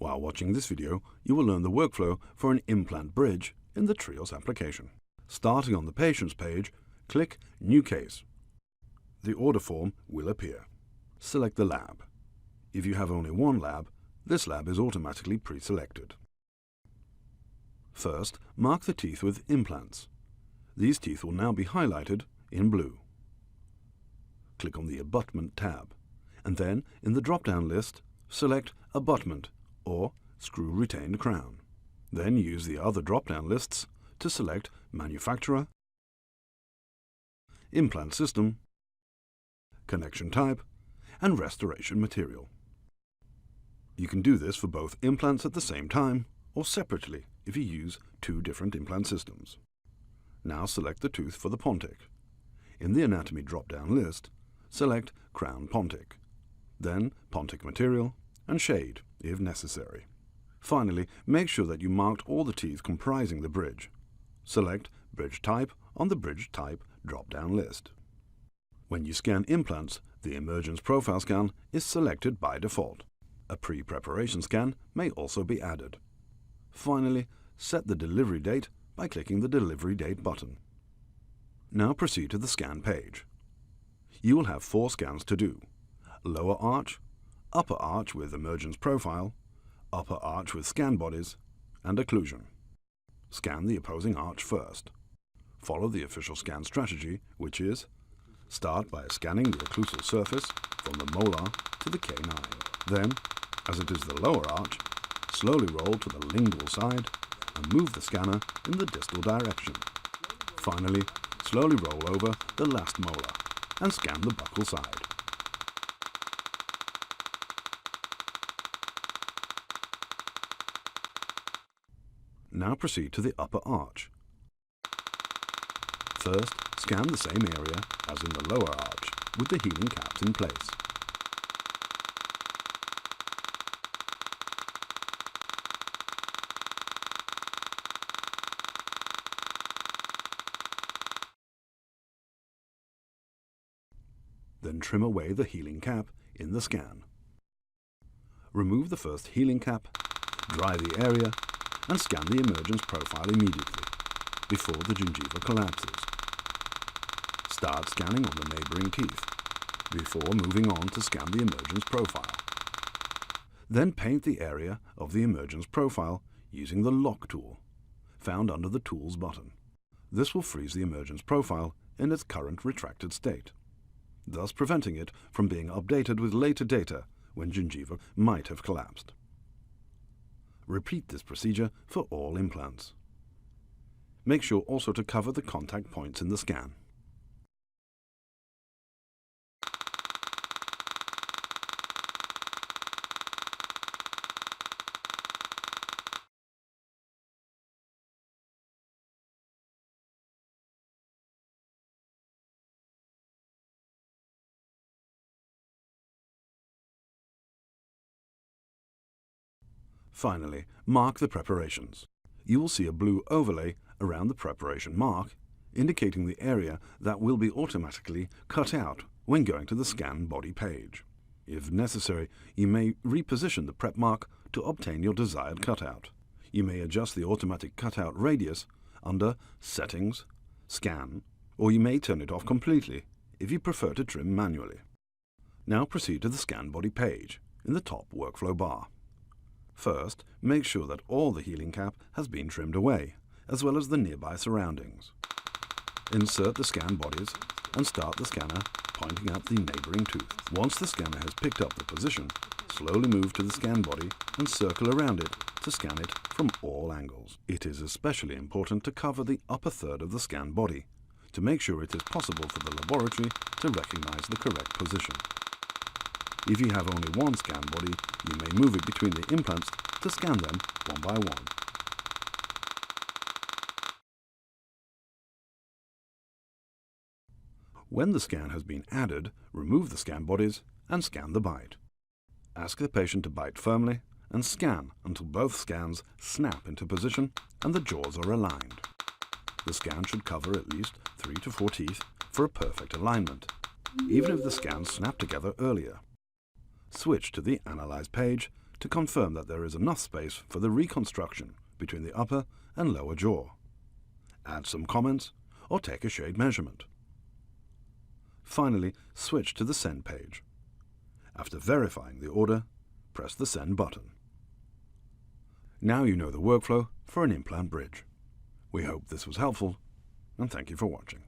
While watching this video, you will learn the workflow for an implant bridge in the TRIOS application. Starting on the Patients page, click New Case. The order form will appear. Select the lab. If you have only one lab, this lab is automatically pre-selected. First, mark the teeth with implants. These teeth will now be highlighted in blue. Click on the Abutment tab, and then in the drop-down list, select Abutment or Screw Retained Crown. Then use the other drop-down lists to select Manufacturer, Implant System, Connection Type, and Restoration Material. You can do this for both implants at the same time or separately if you use two different implant systems. Now select the tooth for the pontic. In the Anatomy drop-down list, select Crown Pontic, then Pontic Material and Shade if necessary. Finally, make sure that you marked all the teeth comprising the bridge. Select Bridge Type on the Bridge Type drop-down list. When you scan implants, the Emergence Profile scan is selected by default. A pre-preparation scan may also be added. Finally, set the delivery date by clicking the Delivery Date button. Now proceed to the scan page. You will have 4 scans to do: lower arch, upper arch with Emergence Profile, upper arch with scan bodies, and occlusion. Scan the opposing arch first. Follow the official scan strategy, which is: start by scanning the occlusal surface from the molar to the canine. Then, as it is the lower arch, slowly roll to the lingual side and move the scanner in the distal direction. Finally, slowly roll over the last molar and scan the buccal side. Now proceed to the upper arch. First, scan the same area as in the lower arch with the healing caps in place. Then trim away the healing cap in the scan. Remove the first healing cap, dry the area, and scan the Emergence Profile immediately, before the gingiva collapses. Start scanning on the neighboring teeth, before moving on to scan the Emergence Profile. Then paint the area of the Emergence Profile using the Lock tool, found under the Tools button. This will freeze the Emergence Profile in its current retracted state, thus preventing it from being updated with later data when gingiva might have collapsed. Repeat this procedure for all implants. Make sure also to cover the contact points in the scan. Finally, mark the preparations. You will see a blue overlay around the preparation mark, indicating the area that will be automatically cut out when going to the scan body page. If necessary, you may reposition the prep mark to obtain your desired cutout. You may adjust the automatic cutout radius under Settings, Scan, or you may turn it off completely if you prefer to trim manually. Now proceed to the scan body page in the top workflow bar. First, make sure that all the healing cap has been trimmed away, as well as the nearby surroundings. Insert the scan bodies and start the scanner pointing at the neighboring tooth. Once the scanner has picked up the position, slowly move to the scan body and circle around it to scan it from all angles. It is especially important to cover the upper third of the scan body to make sure it is possible for the laboratory to recognize the correct position. If you have only one scan body, you may move it between the implants to scan them one by one. When the scan has been added, remove the scan bodies and scan the bite. Ask the patient to bite firmly and scan until both scans snap into position and the jaws are aligned. The scan should cover at least 3 to 4 teeth for a perfect alignment, even if the scans snap together earlier. Switch to the Analyze page to confirm that there is enough space for the reconstruction between the upper and lower jaw. Add some comments or take a shade measurement. Finally, switch to the Send page. After verifying the order, press the Send button. Now you know the workflow for an implant bridge. We hope this was helpful, and thank you for watching.